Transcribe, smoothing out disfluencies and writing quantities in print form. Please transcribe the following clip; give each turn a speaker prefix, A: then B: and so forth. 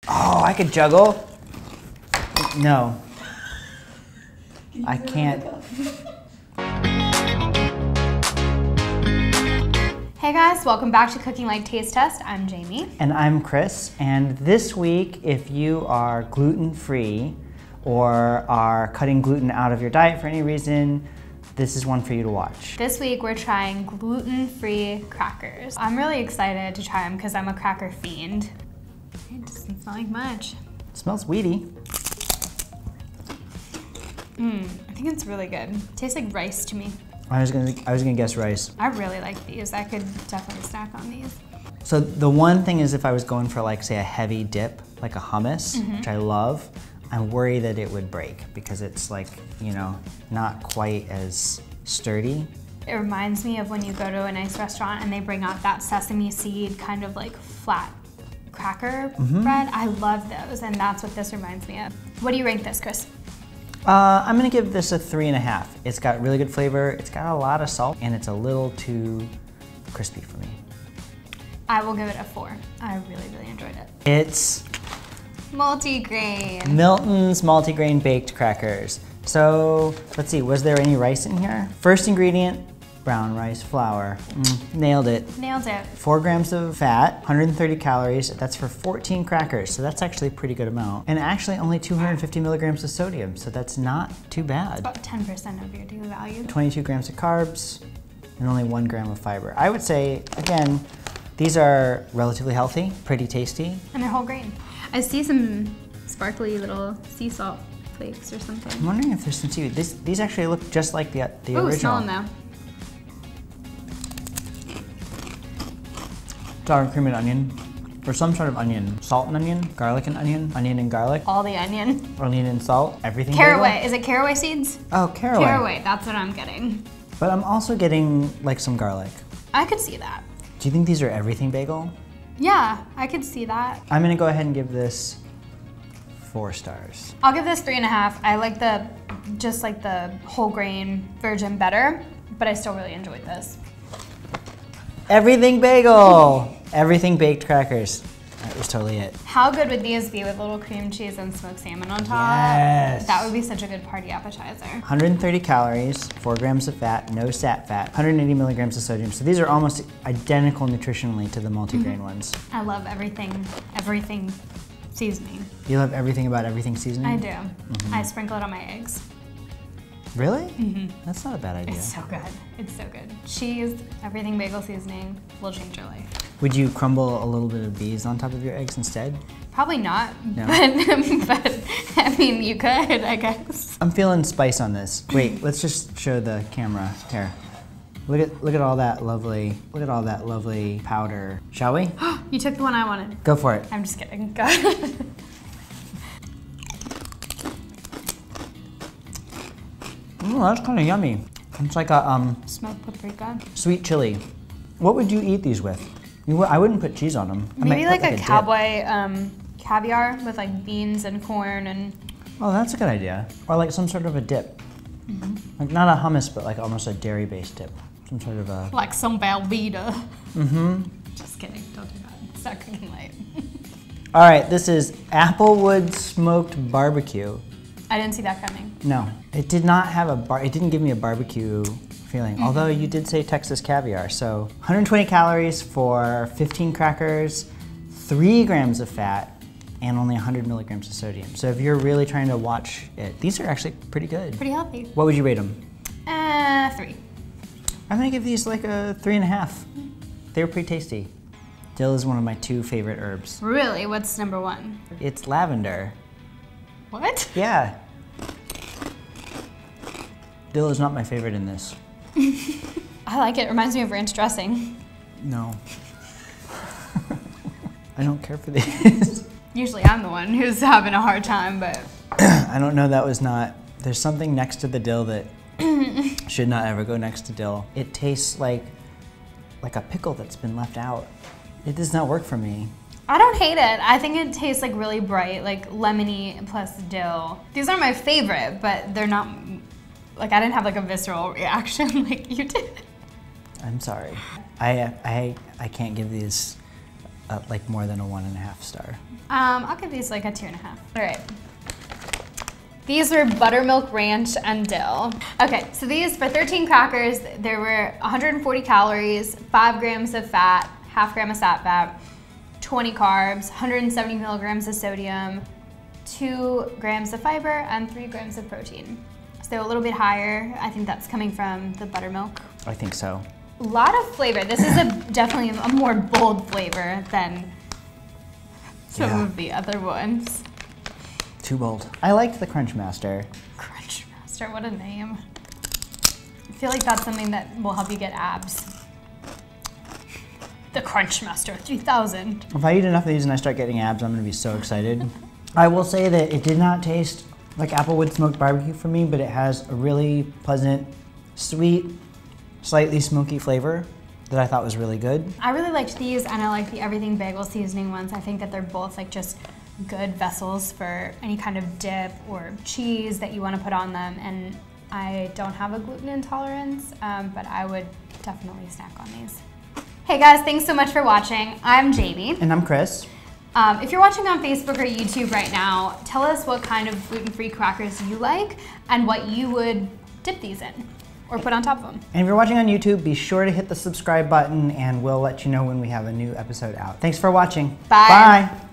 A: Oh, I could juggle. No. I can't.
B: Hey guys, welcome back to Cooking Like Taste Test. I'm Jamie.
A: And I'm Chris. And this week, if you are gluten-free or are cutting gluten out of your diet for any reason, this is one for you to watch.
B: This week we're trying gluten-free crackers. I'm really excited to try them because I'm a cracker fiend. It doesn't smell like much.
A: It smells weedy.
B: I think it's really good. It tastes like rice to me.
A: I was gonna guess rice.
B: I really like these. I could definitely snack on these.
A: So the one thing is if I was going for like, say, a heavy dip, like a hummus, which I love, I'm worried that it would break because it's like, you know, not quite as sturdy.
B: It reminds me of when you go to a nice restaurant and they bring out that sesame seed kind of like flat cracker bread. I love those, and that's what this reminds me of. What do you rank this, Chris?
A: I'm gonna give this a 3.5. It's got really good flavor, it's got a lot of salt, and it's a little too crispy for me.
B: I will give it a 4. I really, really enjoyed it.
A: It's
B: Multigrain.
A: Milton's multigrain baked crackers. So, let's see, was there any rice in here? First ingredient, brown rice flour. Nailed it.
B: Nailed it.
A: 4 grams of fat, 130 calories. That's for 14 crackers, so that's actually a pretty good amount. And actually only 250 milligrams of sodium, so that's not too bad.
B: About 10% of your daily value.
A: 22 grams of carbs, and only 1 gram of fiber. I would say, again, these are relatively healthy, pretty tasty.
B: And they're whole grain. I see some sparkly little sea salt flakes or something.
A: I'm wondering if there's some seaweed. These actually look just like the
B: Ooh,
A: original.
B: smell them though.
A: Sour cream and onion, or some sort of onion. Salt and onion, garlic and onion, onion and garlic.
B: All the onion.
A: Onion and salt, everything.
B: Caraway,
A: bagel.
B: is it caraway seeds?
A: Oh, caraway.
B: Caraway, that's what I'm getting.
A: But I'm also getting like some garlic.
B: I could see that.
A: Do you think these are everything bagel?
B: Yeah, I could see that.
A: I'm gonna go ahead and give this 4 stars.
B: I'll give this 3.5. I like just like the whole grain virgin better, but I still really enjoyed this.
A: Everything bagel! Everything baked crackers. That was totally it.
B: How good would these be with little cream cheese and smoked salmon on top?
A: Yes.
B: That would be such a good party appetizer.
A: 130 calories, 4 grams of fat, no sat fat, 180 milligrams of sodium. So these are almost identical nutritionally to the multigrain ones.
B: I love everything seasoning.
A: You love everything about everything seasoning?
B: I do. I sprinkle it on my eggs.
A: Really? That's not a bad idea.
B: It's so good. It's so good. Cheese, everything bagel seasoning will change your life.
A: Would you crumble a little bit of these on top of your eggs instead?
B: Probably not,
A: No.
B: but I mean, you could, I guess.
A: I'm feeling spice on this. Wait, let's just show the camera. Here. Look at all that lovely powder. Shall we?
B: You took the one I wanted.
A: Go for it.
B: I'm just kidding. Go ahead.
A: Ooh, that's kind of yummy. It's like a
B: Smoked paprika.
A: sweet chili. What would you eat these with? I wouldn't put cheese on them. I
B: Maybe
A: might
B: like
A: put
B: a
A: dip.
B: cowboy caviar with like beans and corn and...
A: Oh, that's a good idea. Or like some sort of a dip. Like not a hummus, but like almost a dairy-based dip. Some sort of a...
B: Like some Velveeta. Just kidding, don't do that. It's not cooking light.
A: All right, this is Applewood Smoked Barbecue.
B: I didn't see that coming.
A: No, it did not have it didn't give me a barbecue feeling, although you did say Texas caviar. So 120 calories for 15 crackers, 3 grams of fat, and only 100 milligrams of sodium. So if you're really trying to watch it, these are actually pretty good.
B: Pretty healthy.
A: What would you rate them?
B: 3.
A: I'm gonna give these like a 3.5. They were pretty tasty. Dill is one of my 2 favorite herbs.
B: Really? What's number 1?
A: It's lavender.
B: What?
A: Yeah. Dill is not my favorite in this.
B: I like it. It reminds me of ranch dressing.
A: No. I don't care for these.
B: Usually I'm the one who's having a hard time, but...
A: I don't know, that was not... There's something next to the dill that should not ever go next to dill. It tastes like a pickle that's been left out. It does not work for me.
B: I don't hate it. I think it tastes like really bright, like lemony plus dill. These are my favorite, but they're not, like I didn't have like a visceral reaction like you did.
A: I'm sorry. I can't give these like more than a 1.5 star.
B: I'll give these like a 2.5. All right. These were buttermilk ranch and dill. Okay, so these for 13 crackers, there were 140 calories, 5 grams of fat, half gram of sat fat, 20 carbs, 170 milligrams of sodium, 2 grams of fiber, and 3 grams of protein. So a little bit higher. I think that's coming from the buttermilk.
A: I think so.
B: A lot of flavor. This is definitely a more bold flavor than some of the other ones.
A: Too bold. I liked the Crunch Master.
B: Crunch Master, what a name. I feel like that's something that will help you get abs. The Crunch Master 3000.
A: If I eat enough of these and I start getting abs, I'm gonna be so excited. I will say that it did not taste like Applewood smoked barbecue for me, but it has a really pleasant, sweet, slightly smoky flavor that I thought was really good.
B: I really liked these, and I like the Everything Bagel seasoning ones. I think that they're both like just good vessels for any kind of dip or cheese that you want to put on them. And I don't have a gluten intolerance, but I would definitely snack on these. Hey guys, thanks so much for watching. I'm Jamie.
A: And I'm Chris.
B: If you're watching on Facebook or YouTube right now, tell us what kind of gluten-free crackers you like and what you would dip these in or put on top of them.
A: And if you're watching on YouTube, be sure to hit the subscribe button and we'll let you know when we have a new episode out. Thanks for watching.
B: Bye.
A: Bye.